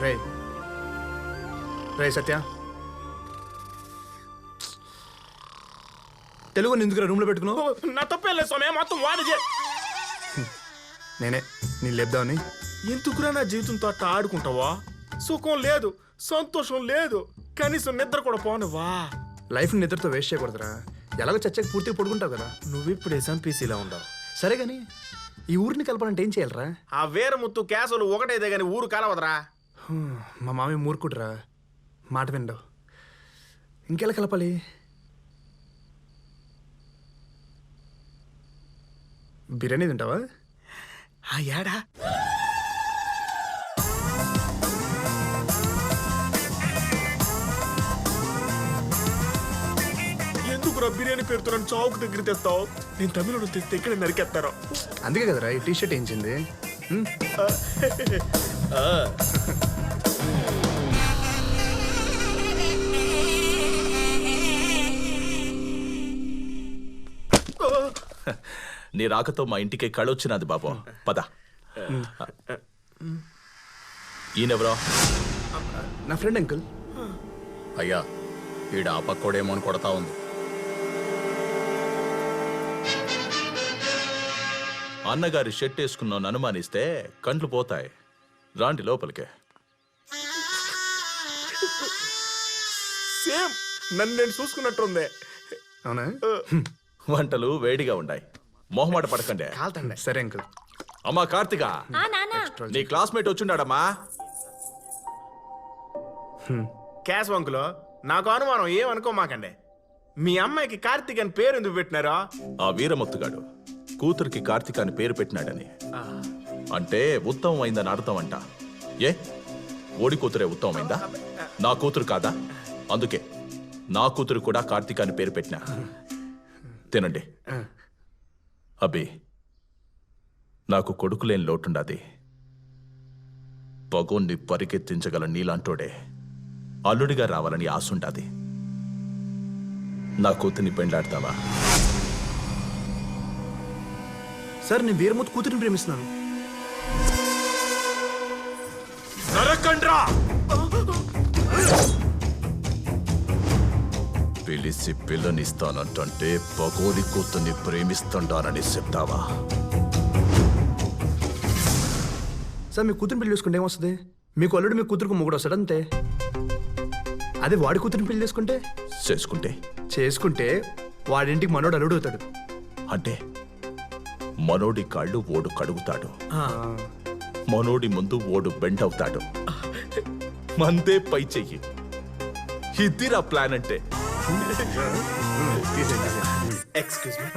రే రే సత్య, తెలుగు ఎందుకు రూమ్లో పెట్టుకున్నావు? నా తప్పేలేదు స్వామి, మొత్తం వాడి నేనే నేను లేపుదామని. ఎందుకురా నా జీవితంతో అట్ట ఆడుకుంటావా? సుఖం లేదు, సంతోషం లేదు, కనీసం నిద్ర కూడా పోనివా? Life నిద్రతో waste చేయకూడదురా. ఎలాగో చచ్చకి పూర్తిగా పడుకుంటావు కదా. నువ్విప్పుడు ఎస్ఎంపీసీలో ఉండవు. సరే కానీ ఈ ఊరిని కలపాలంటే ఏం చేయాలరా? ఆ వీరముత్తు కేసులు ఒకటైతే గాని ఊరు కలవదరా. మా మామి మూర్ఖుడురా, మాట విండవు. ఇంకెలా కలపాలి? బిర్యానీ తింటావా? ఆ ఏడా ఎందుకురా బిర్యానీ పేరుతో నన్ను చౌక్ దగ్గర తెస్తావు? నేను తమిళలో తెస్తే ఇక్కడ నరికేస్తారో. అందుకే కదరా ఈ టీషర్ట్ వేయించింది. నీ రాకతో మా ఇంటికి కళొచ్చినది బాబు. పద. ఈయనెవరో? నా ఫ్రెండ్ అంకుల్. అయ్యా ఈడ ఆ పక్కోడేమో అని కొడతా ఉంది. అన్నగారి షర్ట్ వేసుకున్నాను అనుమానిస్తే కంట్లు పోతాయి. రాండి లోపలికే. సేమ్ నన్ను నేను చూసుకున్నట్టుంది. అవునా? వంటలు వేడిగా ఉన్నాయి, మొహమాట పడకండి. కాల్తండి. సరే అంకుల్. అమ్మా కార్తిక, నీ క్లాస్మేట్ వచ్చిండాడమ్మా. క్యాష్ వంకులో నాకు అనుమానం, ఏమనుకోమాకండి. మీ అమ్మాయికి కార్తీక్ అని పేరు ఎందుకు పెట్టినారా? ఆ వీరముత్తుగాడు కూతురికి కార్తిక అని పేరు పెట్టినాడని. అంటే ఉత్తమమైందని అర్థం అంట. ఏ ఓడి కూతురే ఉత్తమమైందా? నా కూతురు కాదా? అందుకే నా కూతురు కూడా కార్తిక అని పేరు పెట్టినా. తినండి. అబ్బి, నాకు కొడుకులేని లోటుండాది. పగోన్ని పరిగెత్తించగల నీలాంటోడే అల్లుడిగా రావాలని ఆశుండాది. నా కూతుర్ని పెండ్లాడతావా? సార్ నేను వీరమూర్తి కూతురిని ప్రేమిస్తున్నాను. నరకండ్రా! పిలిచి పిల్లనిస్తానంటే పగోడి కూతుర్ని ప్రేమిస్తుండానని చెప్తావా? సార్ మీ కూతురిని పెళ్లి చేసుకుంటే ఏమొస్తుంది? మీకు అల్లుడు మీ కూతురుకు మొగుడు వస్తాడు అంతే. అదే వాడి కూతురిని పెళ్లి చేసుకుంటే వాడింటికి మనోడు అల్లుడు అవుతాడు. అంటే మనోడి కాళ్ళు ఓడు కడుగుతాడు, మనోడి ముందు ఓడు బెండ్ అవుతాడు. మందే పై చెయ్యి. ఇదిరా ప్లాన్ అంటే. Excuse me.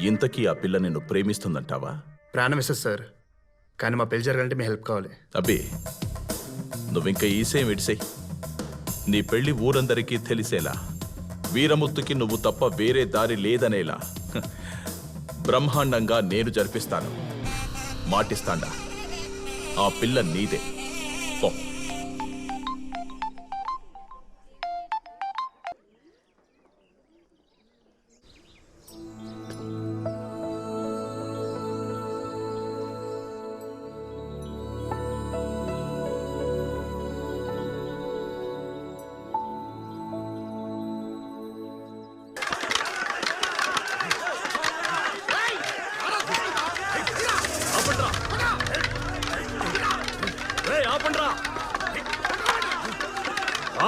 ఇంతకీ ఆ పిల్ల నిన్ను ప్రేమిస్తుందంటావా? ప్రాణం ఇస్తుంది సార్, కానీ మా పెళ్లి జరగాలంటే మీ హెల్ప్ కావాలి. అబ్బే, నువ్వింక ఈసేం విడిసేయి. నీ పెళ్లి ఊరందరికీ తెలిసేలా, వీరముత్తుకి నువ్వు తప్ప వేరే దారి లేదనేలా బ్రహ్మాండంగా నేను జరిపిస్తాను. మాటిస్తాండా. ఆ పిల్ల నీదే. పో.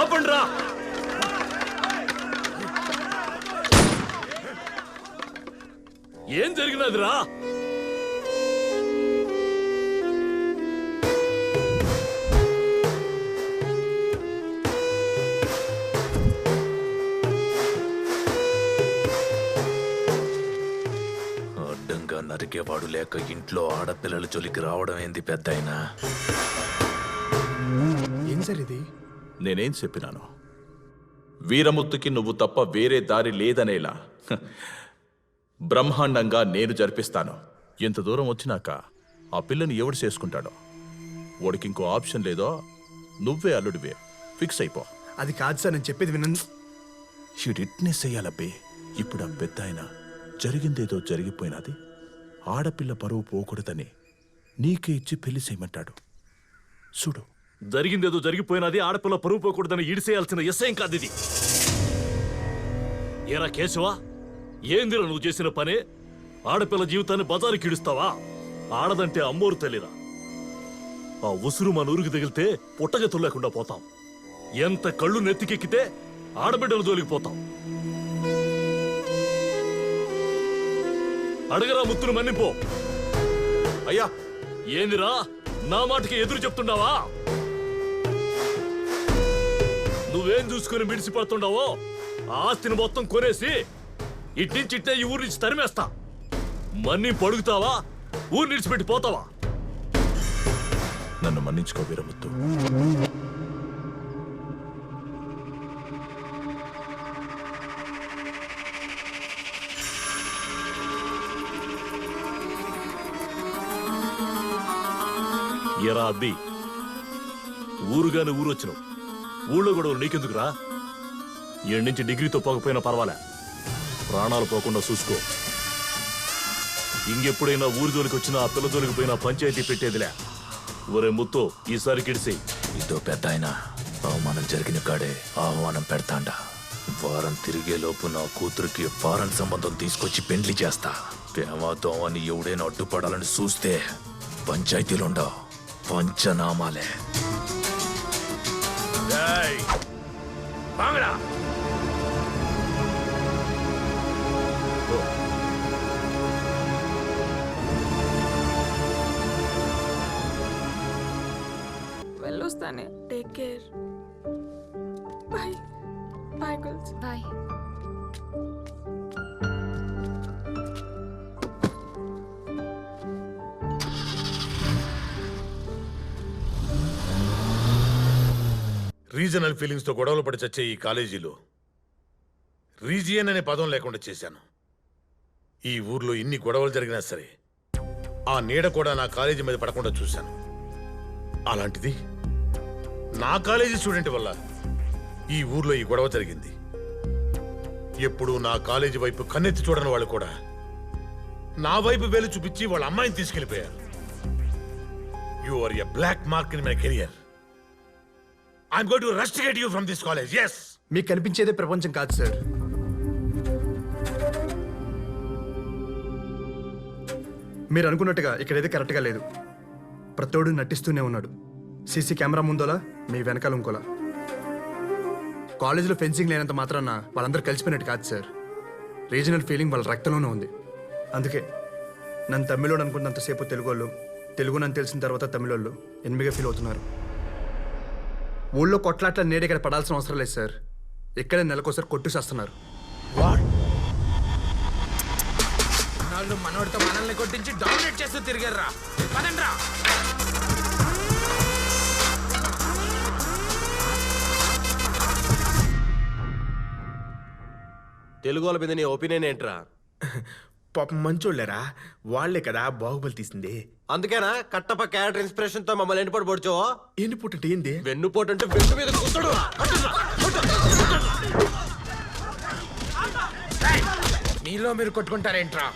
ఆపండ్రా! ఏం జరిగినదిరా? అడ్డంగా నరికేవాడు లేక ఇంట్లో ఆడపిల్లల జోలికి రావడం ఏంది పెద్దాయనా? ఏం సార్ ఇది? నేనేం చెప్పినాను? వీరముత్తుకి నువ్వు తప్ప వేరే దారి లేదనేలా బ్రహ్మాండంగా నేను జరిపిస్తాను. ఇంత దూరం వచ్చినాక ఆ పిల్లని ఎవడు చేసుకుంటాడో, వాడికి ఇంకో ఆప్షన్ లేదో. నువ్వే అల్లుడివే, ఫిక్స్ అయిపో. అది కాదు సార్, నేను చెప్పేది వినండి. షిడిట్నెస్ అయ్యాలబ్బే. ఇప్పుడు ఆ పెద్ద ఆయన జరిగిందేదో జరిగిపోయినది. ఆడపిల్ల పరువు పోకూడదని నీకే ఇచ్చి పెళ్లి చేయమంటాడు. చూడు, జరిగిందేదో జరిగిపోయినది, ఆడపిల్ల పరువు పోకూడదని ఈడిసేయాల్సిన ఎస్ఐం కాదు ఇది. ఏరా కేశవా, ఏందిరా నువ్వు చేసిన పనే? ఆడపిల్ల జీవితాన్ని బజారుకి ఈడుస్తావా? ఆడదంటే అమ్మోరు తల్లిరా. ఆ ఉసురు మన ఊరికి తగిలితే పుట్టగతులు లేకుండా పోతాం. ఎంత కళ్ళు నెత్తికెక్కితే ఆడబిడ్డలు జోలికిపోతాం. అడగరా ముత్తును మన్నిపో. అయ్యా, ఏందిరా నా మాటకి ఎదురు చెప్తున్నావా? నువ్వేం చూసుకుని మిడిసిపడుతుండవో ఆ ఆస్తిని మొత్తం కొనేసి ఇట్టించిట్టే ఈ ఊరి నుంచి తరిమేస్తా. మన్ని పడుగుతావా, ఊరు నిడిచిపెట్టి పోతావా? నన్ను మన్నించుకో వీరముత్తు. ఎరా అబ్బి, ఊరుగానే ఊరొచ్చినావు. ఊళ్ళో గొడవలు నీకెందుకురా? ఏడు నుంచి డిగ్రీతో పోకపోయినా పర్వాలే, ప్రాణాలు పోకుండా చూసుకో. ఇంకెప్పుడైనా ఊరి జోలికి వచ్చినా ఆ పిల్ల జోలికి పోయినా పంచాయతీ పెట్టేదిలే. ఒరే ముత్తు, ఈసారి కిడిసి. ఇదో పెద్ద ఆయన అవమానం జరిగిన కాడే ఆహ్వానం పెడతాండా. వారం తిరిగే లోపు నా కూతురికి ఫారెన్ సంబంధం తీసుకొచ్చి పెండ్లి చేస్తా. ప్రేమతో అని ఎవడైనా అడ్డుపడాలని చూస్తే పంచాయతీలుండవు, పంచనామాలే. వెళ్ళొస్తానే. Take care. Bye bye girls. Bye. Regional ఫీలింగ్స్తో గొడవలు పడి చచ్చే ఈ కాలేజీలో రీజియన్ అనే పదం లేకుండా చేశాను. ఈ ఊర్లో ఇన్ని గొడవలు జరిగినా సరే ఆ నీడ కూడా నా కాలేజీ మీద పడకుండా చూశాను. అలాంటిది నా కాలేజీ స్టూడెంట్ వల్ల ఈ ఊర్లో ఈ గొడవ జరిగింది. ఎప్పుడు నా కాలేజీ వైపు కన్నెత్తి చూడని వాళ్ళు కూడా నా వైపు వేలు చూపించి వాళ్ళ అమ్మాయిని తీసుకెళ్లిపోయారు. You are a black mark in my career. I'm going to rusticate you from this college, yes! మీకు కనిపించేదే ప్రపంచం కాదు సార్. మీరు అనుకున్నట్టుగా ఇక్కడైతే కరెక్ట్గా లేదు. ప్రతోడు నటిస్తూనే ఉన్నాడు. సీసీ కెమెరా ముందోలా, మీ వెనకాల ఇంకోలా. కాలేజీలో ఫెన్సింగ్ లేనంత మాత్రాన వాళ్ళందరూ కలిసిపోయినట్టు కాదు సార్. రీజనల్ ఫీలింగ్ వాళ్ళ రక్తంలోనే ఉంది. అందుకే నన్ను తమిళోడు అనుకున్నంతసేపు తెలుగోళ్ళు, తెలుగు నన్ను తెలిసిన తర్వాత తమిళోళ్ళు ఎనిమిదిగా ఫీల్ అవుతున్నారు. ఊళ్ళో కొట్లాట్ల నేడు ఇక్కడ పడాల్సిన అవసరం లేదు సార్. ఇక్కడే నెలకోసారి కొట్టుసేస్తున్నారు. వాళ్ళు మనోడితో మనల్ని కొట్టించి డామినేట్ చేస్తూ తిరిగారా. పదండ్రా. తెలుగు వాళ్ళ మీద నీ ఒపీనియన్ ఏంట్రా? పాపం మంచోళ్ళరా, వాళ్లే కదా బాహుబలి తీసింది. అందుకేనా కట్టప్ప క్యారెక్టర్ ఇన్స్పిరేషన్ తో మమ్మల్ని ఎండిపోటు పొడిచావో? ఎండిపోటు ఏంది? వెన్నుపోటు అంటే వెన్ను మీద కూర్చోడు. మీలో మీరు కొట్టుకుంటారేంట్రా?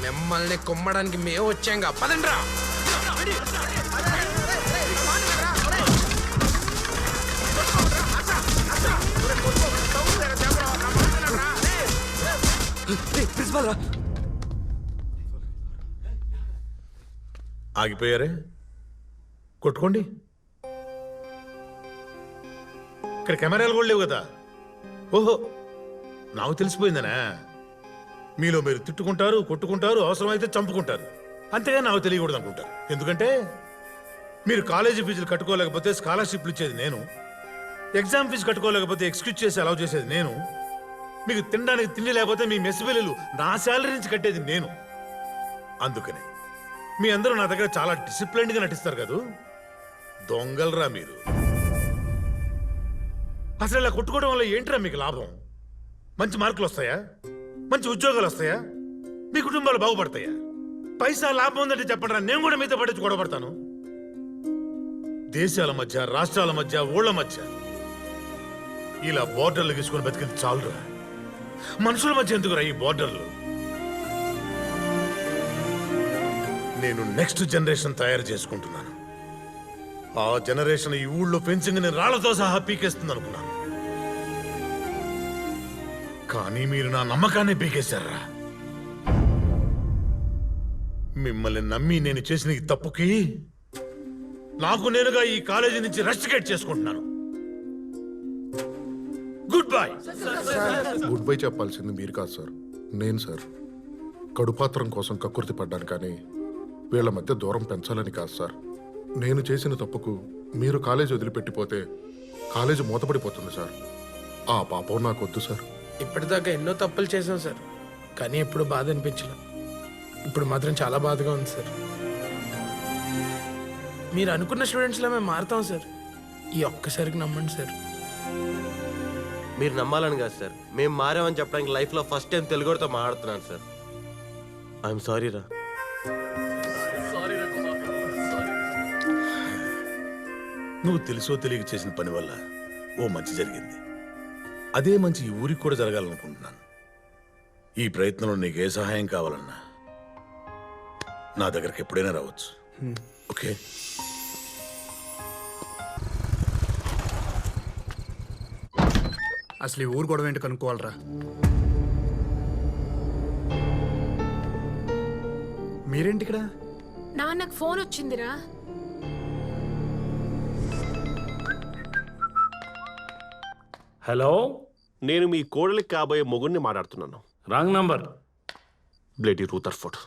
మిమ్మల్ని కుమ్మడానికి మేము వచ్చాంగా. పదండ్రా. ఆగిపోయారే, కొట్టుకోండి. ఇక్కడ కెమెరాలు కూడా లేవు కదా. ఓహో, నాకు తెలిసిపోయిందనా? మీలో మీరు తిట్టుకుంటారు, కొట్టుకుంటారు, అవసరమైతే చంపుకుంటారు. అంతేగా నాకు తెలియకూడదు అనుకుంటారు. ఎందుకంటే మీరు కాలేజీ ఫీజులు కట్టుకోలేకపోతే స్కాలర్షిప్లు ఇచ్చేది నేను, ఎగ్జామ్ ఫీజు కట్టుకోలేకపోతే ఎక్స్క్యూజ్ చేసి అలౌ చేసేది నేను, మీకు తినడానికి తిండి లేకపోతే మీ మెస్ బిల్లులు నా శాలరీ నుంచి కట్టేది నేను. అందుకనే మీ అందరూ నా దగ్గర చాలా డిసిప్లైన్డ్గా నటిస్తారు కదా. దొంగలరా మీరు. అసలు ఇలా కొట్టుకోవడం వల్ల ఏంట్రా మీకు లాభం? మంచి మార్కులు వస్తాయా? మంచి ఉద్యోగాలు వస్తాయా? మీ కుటుంబాలు బాగుపడతాయా? పైసా లాభం ఉందంటే చెప్పండి, నేను కూడా మీతో పట్టి గొడవపడతాను. దేశాల మధ్య, రాష్ట్రాల మధ్య, ఊళ్ళ మధ్య ఇలా బోర్డర్లు గీసుకొని బతికింది చాలురా. మనుషుల మధ్య ఎందుకురా ఈ బోర్డర్లు? నేను నెక్స్ట్ జనరేషన్ తయారు చేసుకుంటున్నాను. ఆ జనరేషన్ ఈ ఊళ్ళో ఫెన్సింగ్ ని రాళ్లతో సహా పీకేస్తుంది అనుకున్నాను, కానీ మీరు నా నమ్మకాన్ని పీకేశారా? మిమ్మల్ని నమ్మి నేను చేసిన ఈ తప్పుకి నాకు నేనుగా ఈ కాలేజీ నుంచి రెస్టికేట్ చేసుకుంటున్నాను. Good bye. గుడ్ బై చెప్పాల్సింది మీరు కాదు సార్, నేను సార్. కడుపాత్రం కోసం కక్కుర్తి పడ్డాను కానీ వీళ్ళ మధ్య దూరం పెంచాలని కాదు సార్. నేను చేసిన తప్పుకు మీరు కాలేజీ వదిలిపెట్టిపోతే కాలేజీ మూతపడిపోతుంది సార్. ఆ పాపం నాకు వద్దు సార్. ఇప్పటిదాకా ఎన్నో తప్పులు చేశాం సార్, కానీ ఎప్పుడు బాధ అనిపించలే. ఇప్పుడు మాత్రం చాలా బాధగా ఉంది సార్. మీరు అనుకున్న స్టూడెంట్స్లో మేము మారుతాం సార్. ఈ ఒక్కసారికి నమ్మండి సార్. మీరు నమ్మాలని కాదు సార్, మేము మారామని చెప్పడానికి లైఫ్లో ఫస్ట్ టైం తెలుగుతో మాట్లాడుతున్నాను సార్. ఐఎమ్ సారీ రా. నువ్వు తెలుసో తెలియక చేసిన పని వల్ల ఓ మంచి జరిగింది. అదే మంచి ఈ ఊరికి కూడా జరగాలనుకుంటున్నాను. ఈ ప్రయత్నంలో నీకు ఏ సహాయం కావాలన్నా నా దగ్గరికి ఎప్పుడైనా రావచ్చు. ఓకే? అసలు ఈ ఊరు గొడవ ఏంటో కనుక్కోవాలరా. మీరేంటి ఇక్కడ? నాన్నకు ఫోన్ వచ్చిందిరా. హలో, నేను మీ కోడలికి కాబోయే మొగుడిని మాట్లాడుతున్నాను. Wrong number. బ్లేడీ రూథర్ఫోర్డ్.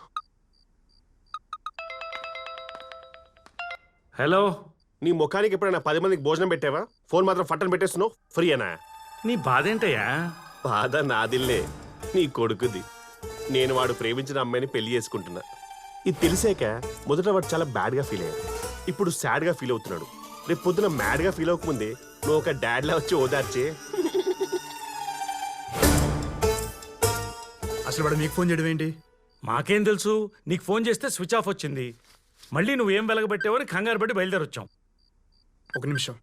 హలో, నీ ముఖానికి ఎప్పుడైనా 10 మందికి భోజనం పెట్టావా? ఫోన్ మాత్రం ఫట్టని పెట్టేస్తున్నావు. ఫ్రీ అనా? నీ బాధ ఏంటయ్యా? బాధ నాదిల్లే, నీ కొడుకుది. నేను వాడు ప్రేమించిన అమ్మాయిని పెళ్లి చేసుకుంటున్నా. ఇది తెలిసాక మొదట వాడు చాలా బ్యాడ్గా ఫీల్ అయ్యాడు. ఇప్పుడు సాడ్గా ఫీల్ అవుతున్నాడు. రేపు పొద్దున మ్యాడ్గా ఫీల్ అవ్వకముందే నువ్వు ఒక డాడ్లా వచ్చి ఓదార్చే. అసలు వాడు మీకు ఫోన్ చేయడం ఏంటి? మాకేం తెలుసు? నీకు ఫోన్ చేస్తే స్విచ్ ఆఫ్ వచ్చింది. మళ్ళీ నువ్వేం వెలగబెట్టావని కంగారు పడి బయలుదేరొచ్చాం. ఒక నిమిషం.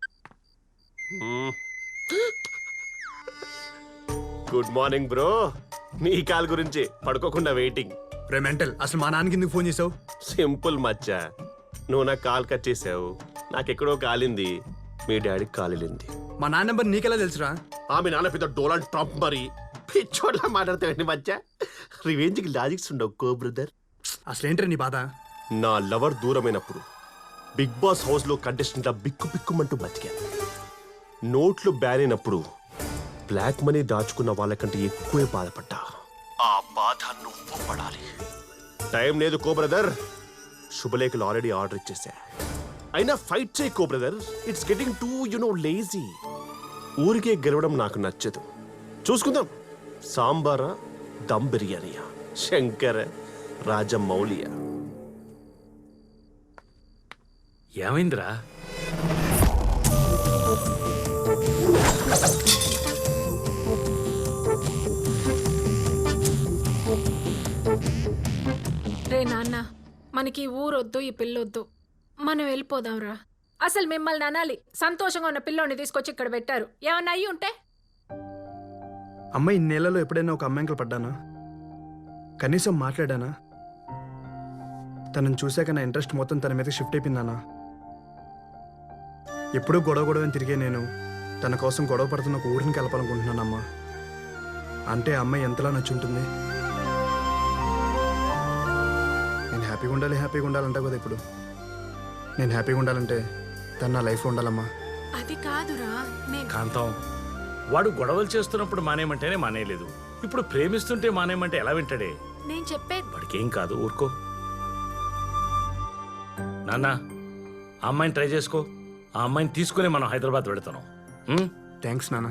Good morning bro. నీ కాల్ గురించి పడుకోకుండా వెయిటింగ్. రే మెంటల్, అసలు మా నాన్నకి ఎందుకు ఫోన్ చేసావు? సింపుల్ మచ్చా, నువ్వు నాకు కాల్ కట్ చేసావు, నాకెక్కడో కాలింది, మీ డాడీకి కాలింది. మా నాన్న నెంబర్ నీకెలా తెలుసురా? మీ నాన్న పెద్ద డోనాల్డ్ ట్రంప్ మరి. పిచ్చోడ్లా మాట్లాడతావండి మచ్చా. రివెంజ్కి లాజిక్స్ ఉండవు కో బ్రదర్. అసలు ఏంట్రా నీ బాధ? నా లవర్ దూరమైనప్పుడు బిగ్ బాస్ హౌస్లో కంటెస్టెంట్లా బిక్కు బిక్కుమంటూ బతికాను. నోట్లు బ్యాన్ అయినప్పుడు బ్లాక్ మనీ దాచుకున్న వాళ్ళకంటే ఎక్కువే బాధపడ్డా. ఆ బాధ నువ్వు పడాలి. టైం లేదు కో బ్రదర్. శుభలేఖలు ఆల్రెడీ ఆర్డర్ ఇచ్చేసా. అయినా ఫైట్ చేయి కో brother. It's getting too lazy. ఊరికే గెలవడం నాకు నచ్చదు. చూసుకుందాం. సాంబారా, దమ్ బిర్యానీయా, శంకర, రాజమౌళియా? ఏమైందిరా? రే నాన్న, మనకి ఈ ఊరొద్దు, ఈ పిల్లొద్దు, మనం వెళ్ళిపోదాంరా. అసలు మిమ్మల్ని అనాలి, సంతోషంగా ఉన్న పిల్లోని తీసుకొచ్చి ఇక్కడ పెట్టారు. ఏమన్నా అయ్యి ఉంటే? అమ్మ, ఇన్నేళ్లలో ఎప్పుడైనా ఒక అమ్మాయికి పడ్డానా? కనీసం మాట్లాడానా? తనని చూశాక నా ఇంట్రెస్ట్ మొత్తం తన మీద షిఫ్ట్ అయిపోయిందానా? ఎప్పుడూ గొడవని తిరిగే నేను తన కోసం గొడవ పడుతున్న ఒక ఊరిని కలపాలనుకుంటున్నానమ్మా. అంటే ఆ అమ్మాయి ఎంతలా నచ్చుంటుంది. నేను హ్యాపీగా ఉండాలంటా కదా ఇప్పుడు. నేను హ్యాపీగా ఉండాలంటే తను నా లైఫ్లో ఉండాలమ్మా. అది కాదురా. కాంతం, వాడు గొడవలు చేస్తున్నప్పుడు మానేయమంటేనే మానేయలేదు. ఇప్పుడు ప్రేమిస్తుంటే మానేయమంటే ఎలా వింటాడే? నేను చెప్పే వాడికేం కాదు, ఊరుకో. నాన్న, ఆ అమ్మాయిని ట్రై చేసుకో. ఆ అమ్మాయిని తీసుకుని మనం హైదరాబాద్ వెళతాం. థ్యాంక్స్ నాన్న.